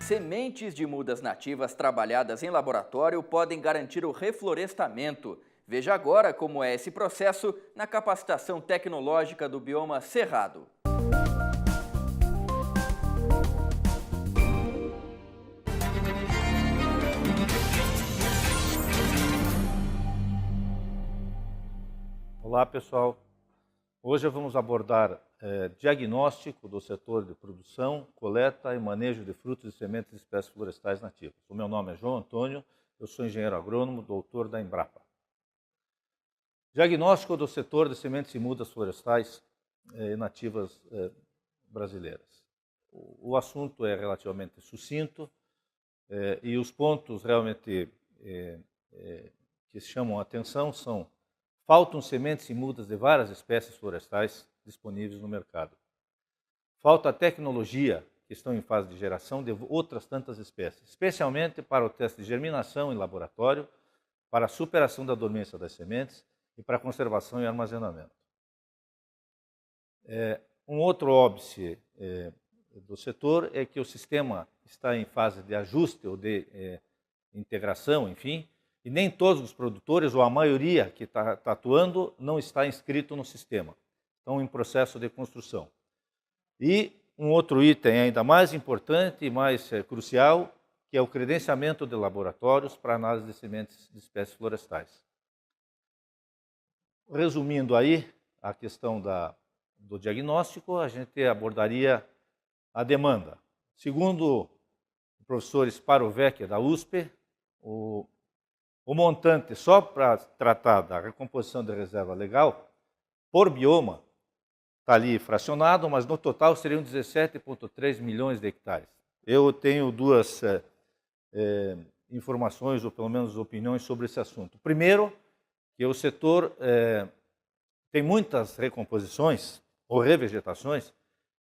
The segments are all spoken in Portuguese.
Sementes de mudas nativas trabalhadas em laboratório podem garantir o reflorestamento. Veja agora como é esse processo na capacitação tecnológica do bioma Cerrado. Olá, pessoal. Hoje vamos abordar diagnóstico do setor de produção, coleta e manejo de frutos e sementes de espécies florestais nativas. O meu nome é João Antônio, eu sou engenheiro agrônomo, doutor da Embrapa. Diagnóstico do setor de sementes e mudas florestais nativas brasileiras. O assunto é relativamente sucinto e os pontos realmente que chamam a atenção são: faltam sementes e mudas de várias espécies florestais disponíveis no mercado. Falta tecnologia, que estão em fase de geração, de outras tantas espécies, especialmente para o teste de germinação em laboratório, para a superação da dormência das sementes e para a conservação e armazenamento. Um outro óbice do setor é que o sistema está em fase de ajuste ou de integração, enfim, e nem todos os produtores, ou a maioria que está atuando, não está inscrito no sistema. Estão em processo de construção. E um outro item ainda mais importante e mais crucial, que é o credenciamento de laboratórios para análise de sementes de espécies florestais. Resumindo aí a questão do diagnóstico, a gente abordaria a demanda. Segundo o professor Sparovec, da USP, o montante só para tratar da recomposição de reserva legal, por bioma, está ali fracionado, mas no total seriam 17,3 milhões de hectares. Eu tenho duas informações, ou pelo menos opiniões, sobre esse assunto. Primeiro, que o setor tem muitas recomposições ou revegetações,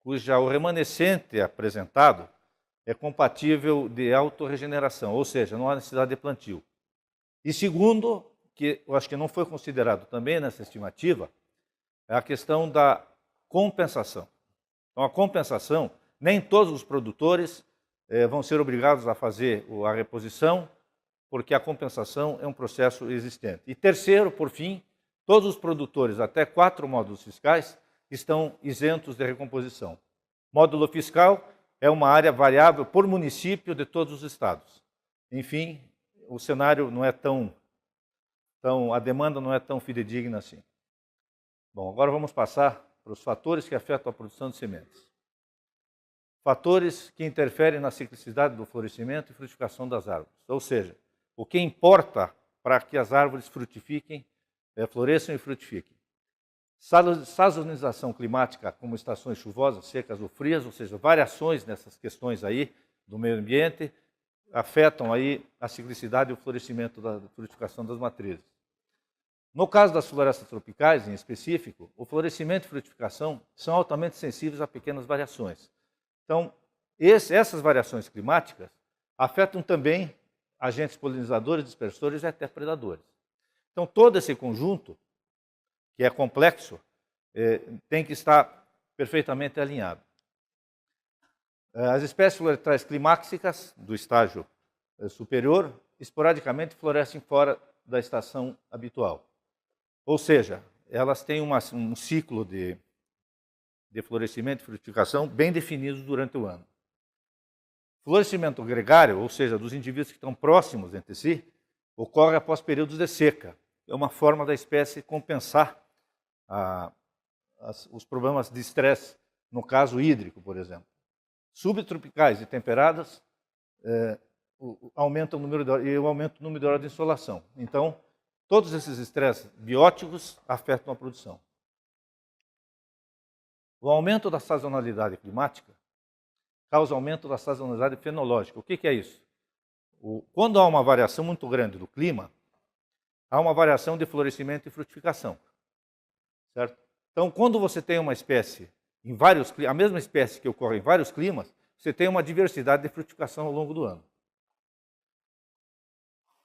cuja o remanescente apresentado é compatível de autorregeneração, ou seja, não há necessidade de plantio. E segundo, que eu acho que não foi considerado também nessa estimativa, é a questão da compensação. Então, a compensação, nem todos os produtores vão ser obrigados a fazer a reposição, porque a compensação é um processo existente. E terceiro, por fim, todos os produtores, até 4 módulos fiscais, estão isentos de recomposição. Módulo fiscal é uma área variável por município de todos os estados. Enfim, o cenário não é a demanda não é tão fidedigna assim. Bom, agora vamos passar para os fatores que afetam a produção de sementes. Fatores que interferem na ciclicidade do florescimento e frutificação das árvores. Ou seja, o que importa para que as árvores frutifiquem, floresçam e frutifiquem. Sazonização climática, como estações chuvosas, secas ou frias, ou seja, variações nessas questões aí do meio ambiente, afetam aí a ciclicidade e o florescimento da frutificação das matrizes. No caso das florestas tropicais, em específico, o florescimento e frutificação são altamente sensíveis a pequenas variações. Então, essas variações climáticas afetam também agentes polinizadores, dispersores e até predadores. Então, todo esse conjunto, que é complexo, tem que estar perfeitamente alinhado. As espécies florestais climáxicas do estágio superior, esporadicamente florescem fora da estação habitual. Ou seja, elas têm um ciclo de florescimento e frutificação bem definidos durante o ano. Florescimento gregário, ou seja, dos indivíduos que estão próximos entre si, ocorre após períodos de seca. É uma forma da espécie compensar os problemas de estresse, no caso hídrico, por exemplo. Subtropicais e temperadas aumentam o número de horas de insolação. Então, todos esses estresses bióticos afetam a produção. O aumento da sazonalidade climática causa aumento da sazonalidade fenológica. O que é isso? Quando há uma variação muito grande do clima, há uma variação de florescimento e frutificação. Certo? Então, quando você tem uma espécie a mesma espécie que ocorre em vários climas, você tem uma diversidade de frutificação ao longo do ano.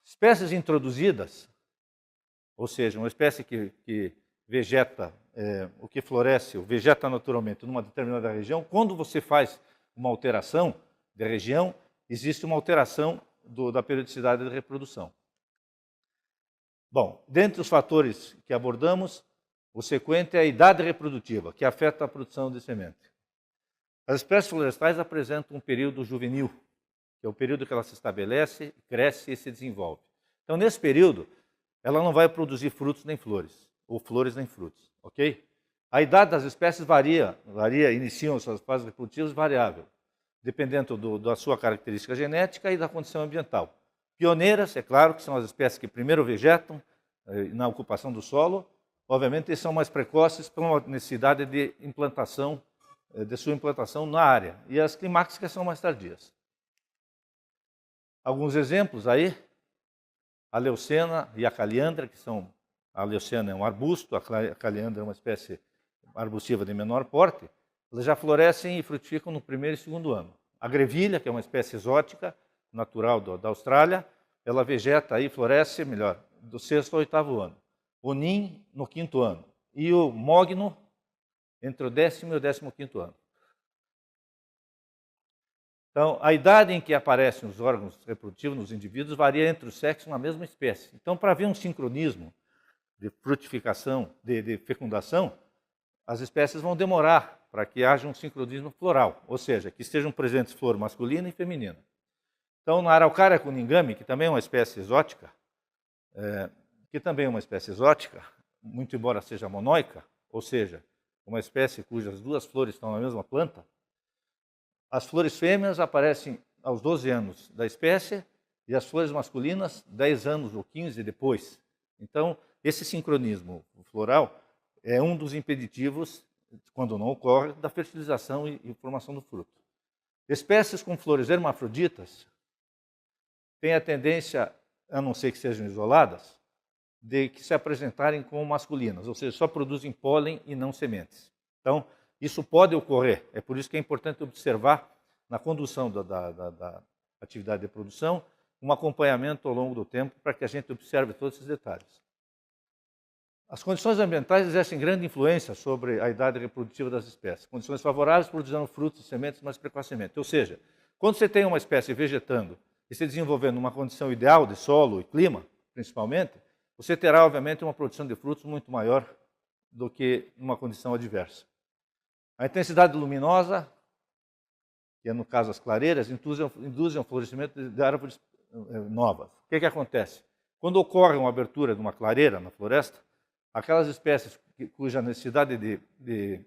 Espécies introduzidas, ou seja, uma espécie que vegeta, o que floresce, ou vegeta naturalmente numa determinada região, quando você faz uma alteração de região, existe uma alteração da periodicidade de reprodução. Bom, dentre os fatores que abordamos, o sequente é a idade reprodutiva, que afeta a produção de semente. As espécies florestais apresentam um período juvenil, que é o período que ela se estabelece, cresce e se desenvolve. Então, nesse período, ela não vai produzir frutos nem flores, ou flores nem frutos, ok? A idade das espécies varia, iniciam suas fases reprodutivas variável, dependendo da sua característica genética e da condição ambiental. Pioneiras, é claro, que são as espécies que primeiro vegetam na ocupação do solo, obviamente são mais precoces pela necessidade de implantação, de sua implantação na área, e as climáxicas são mais tardias. Alguns exemplos aí, a leucena e a caliandra, que são, a leucena é um arbusto, a caliandra é uma espécie arbustiva de menor porte, elas já florescem e frutificam no primeiro e segundo ano. A grevilha, que é uma espécie exótica, natural da Austrália, ela vegeta aí, floresce, melhor, do sexto ao oitavo ano. O nim, no quinto ano. E o mogno, entre o 10º e o 15º ano. Então, a idade em que aparecem os órgãos reprodutivos nos indivíduos varia entre os sexos na mesma espécie. Então, para haver um sincronismo de frutificação, de fecundação, as espécies vão demorar para que haja um sincronismo floral, ou seja, que estejam presentes flor masculina e feminina. Então, na Araucaria cuningame, que também é uma espécie exótica, muito embora seja monóica, ou seja, uma espécie cujas duas flores estão na mesma planta, as flores fêmeas aparecem aos 12 anos da espécie e as flores masculinas 10 anos ou 15 depois. Então, esse sincronismo floral é um dos impeditivos, quando não ocorre, da fertilização e formação do fruto. Espécies com flores hermafroditas têm a tendência, a não ser que sejam isoladas, de que se apresentarem como masculinas, ou seja, só produzem pólen e não sementes. Então, isso pode ocorrer, é por isso que é importante observar na condução da atividade de produção um acompanhamento ao longo do tempo para que a gente observe todos esses detalhes. As condições ambientais exercem grande influência sobre a idade reprodutiva das espécies. Condições favoráveis produzirão frutos e sementes mais precocemente. Ou seja, quando você tem uma espécie vegetando e se desenvolvendo numa condição ideal de solo e clima, principalmente, você terá, obviamente, uma produção de frutos muito maior do que numa condição adversa. A intensidade luminosa, que é no caso as clareiras, induzem o florescimento de árvores novas. O que acontece? Quando ocorre uma abertura de uma clareira na floresta, aquelas espécies cuja necessidade de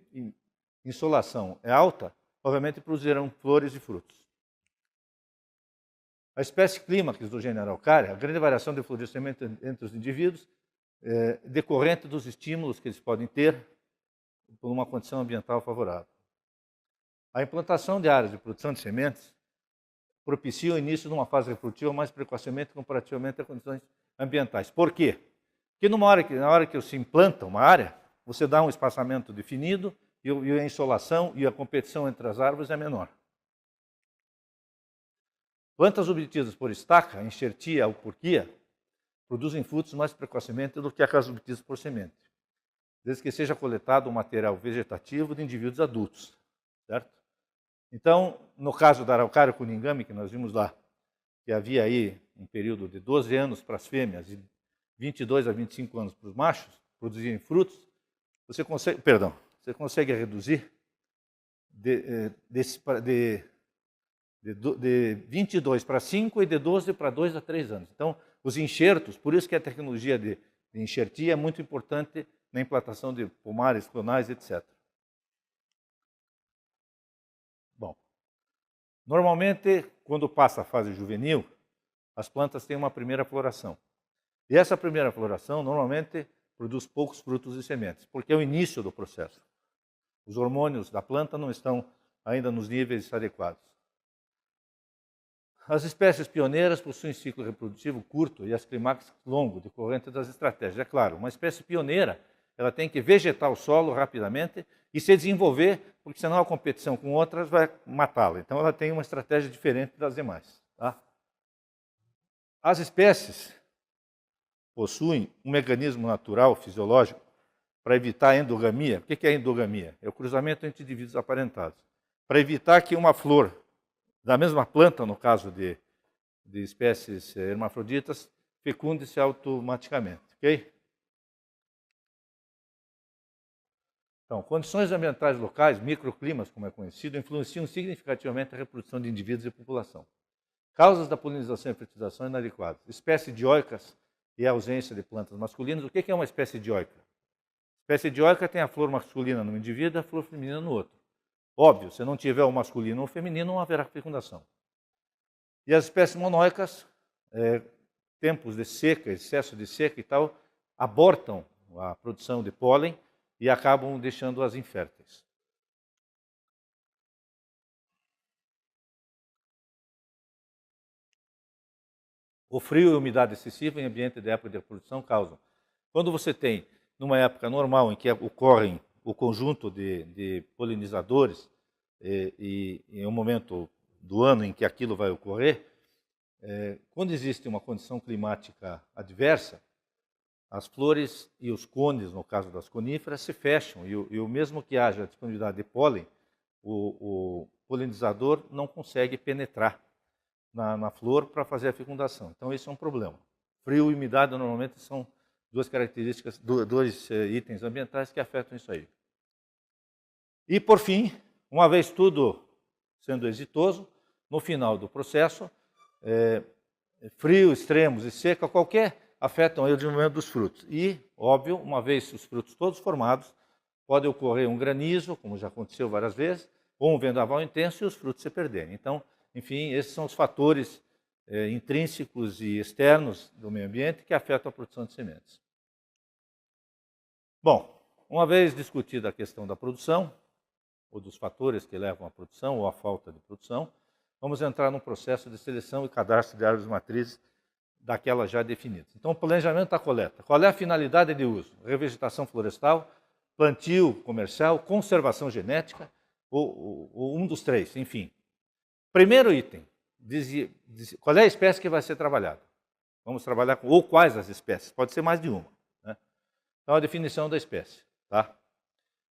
insolação é alta, obviamente produzirão flores e frutos. A espécie clímax do gênero Araucaria, a grande variação de florescimento entre os indivíduos, decorrente dos estímulos que eles podem ter por uma condição ambiental favorável. A implantação de áreas de produção de sementes propicia o início de uma fase reprodutiva mais precocemente comparativamente a condições ambientais. Por quê? Porque na hora que se implanta uma área, você dá um espaçamento definido e a insolação e a competição entre as árvores é menor. Plantas obtidas por estaca, enxertia ou porquia, produzem frutos mais precocemente do que aquelas obtidas por semente, desde que seja coletado o material vegetativo de indivíduos adultos, certo? Então, no caso da Araucaria cuningame, que nós vimos lá, que havia aí um período de 12 anos para as fêmeas e 22 a 25 anos para os machos produzirem frutos, você consegue reduzir de 22 para 5 e de 12 para 2 a 3 anos. Então, os enxertos, por isso que a tecnologia de enxertia é muito importante na implantação de pomares, clonais, etc. Bom, normalmente, quando passa a fase juvenil, as plantas têm uma primeira floração. E essa primeira floração, normalmente, produz poucos frutos e sementes, porque é o início do processo. Os hormônios da planta não estão ainda nos níveis adequados. As espécies pioneiras possuem ciclo reprodutivo curto e as clímax longo, decorrente das estratégias. É claro, uma espécie pioneira ela tem que vegetar o solo rapidamente e se desenvolver, porque senão a competição com outras vai matá-la. Então ela tem uma estratégia diferente das demais. Tá? As espécies possuem um mecanismo natural, fisiológico, para evitar a endogamia. O que é a endogamia? É o cruzamento entre indivíduos aparentados. Para evitar que uma flor da mesma planta, no caso de espécies hermafroditas, fecunde-se automaticamente, ok? Então, condições ambientais locais, microclimas, como é conhecido, influenciam significativamente a reprodução de indivíduos e população. Causas da polinização e fertilização inadequadas. Espécie dioicas e a ausência de plantas masculinas. O que é uma espécie dioica? Espécie dioica tem a flor masculina no indivíduo e a flor feminina no outro. Óbvio, se não tiver o masculino ou o feminino, não haverá fecundação. E as espécies monóicas, tempos de seca, excesso de seca e tal, abortam a produção de pólen e acabam deixando-as inférteis. O frio e a umidade excessiva em ambiente de época de reprodução causam. Quando você tem, numa época normal em que ocorrem o conjunto de polinizadores e em um momento do ano em que aquilo vai ocorrer, quando existe uma condição climática adversa, as flores e os cones, no caso das coníferas, se fecham e o mesmo que haja disponibilidade de pólen, o polinizador não consegue penetrar na flor para fazer a fecundação. Então, isso é um problema. Frio e umidade, normalmente, são duas características, dois itens ambientais que afetam isso aí. E, por fim, uma vez tudo sendo exitoso, no final do processo, frio, extremos e seca, qualquer, afetam o desenvolvimento dos frutos. E, óbvio, uma vez os frutos todos formados, pode ocorrer um granizo, como já aconteceu várias vezes, ou um vendaval intenso e os frutos se perderem. Então, enfim, esses são os fatores intrínsecos e externos do meio ambiente que afetam a produção de sementes. Bom, uma vez discutida a questão da produção, ou dos fatores que levam à produção ou à falta de produção, vamos entrar no processo de seleção e cadastro de árvores matrizes daquelas já definidas. Então, o planejamento da coleta. Qual é a finalidade de uso? Revegetação florestal, plantio comercial, conservação genética, ou um dos três, enfim. Primeiro item, qual é a espécie que vai ser trabalhada? Vamos trabalhar com, ou quais as espécies? Pode ser mais de uma. Né? Então, a definição da espécie. Tá?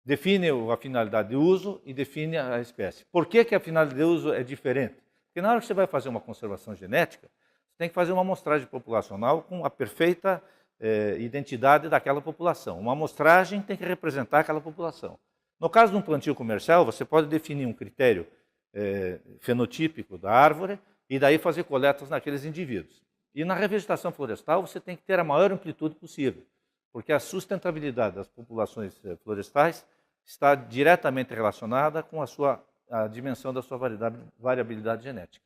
Define a finalidade de uso e define a espécie. Por que a finalidade de uso é diferente? Porque na hora que você vai fazer uma conservação genética, você tem que fazer uma amostragem populacional com a perfeita identidade daquela população. Uma amostragem tem que representar aquela população. No caso de um plantio comercial, você pode definir um critério fenotípico da árvore e daí fazer coletas naqueles indivíduos. E na revegetação florestal, você tem que ter a maior amplitude possível, porque a sustentabilidade das populações florestais está diretamente relacionada com a dimensão da sua variabilidade genética.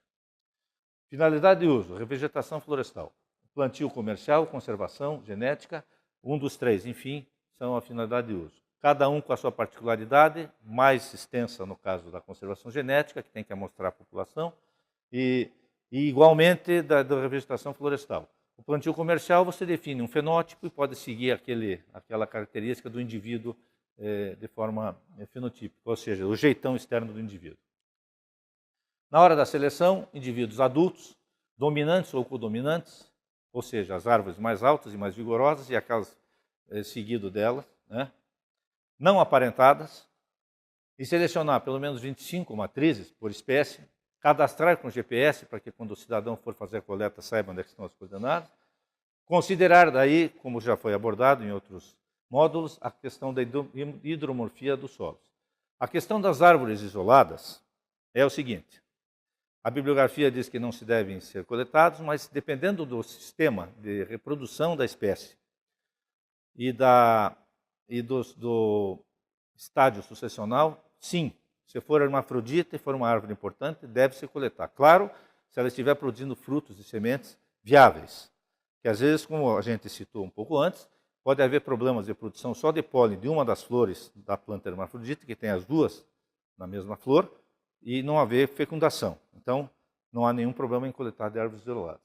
Finalidade de uso, revegetação florestal. Plantio comercial, conservação, genética, um dos três, enfim, são a finalidade de uso. Cada um com a sua particularidade, mais extensa no caso da conservação genética, que tem que amostrar a população, e igualmente da revegetação florestal. O plantio comercial você define um fenótipo e pode seguir aquela característica do indivíduo de forma fenotípica, ou seja, o jeitão externo do indivíduo. Na hora da seleção, indivíduos adultos, dominantes ou codominantes, ou seja, as árvores mais altas e mais vigorosas e aquelas seguido delas, né? Não aparentadas, e selecionar pelo menos 25 matrizes por espécie, cadastrar com GPS para que quando o cidadão for fazer a coleta saiba onde é que estão as coordenadas, considerar daí, como já foi abordado em outros módulos, a questão da hidromorfia dos solos. A questão das árvores isoladas é o seguinte: a bibliografia diz que não se devem ser coletados, mas dependendo do sistema de reprodução da espécie e do estágio sucessional, sim, se for hermafrodita e for uma árvore importante, deve se coletar. Claro, se ela estiver produzindo frutos e sementes viáveis, que às vezes, como a gente citou um pouco antes, pode haver problemas de produção só de pólen de uma das flores da planta hermafrodita, que tem as duas na mesma flor, e não haver fecundação. Então, não há nenhum problema em coletar de árvores isoladas.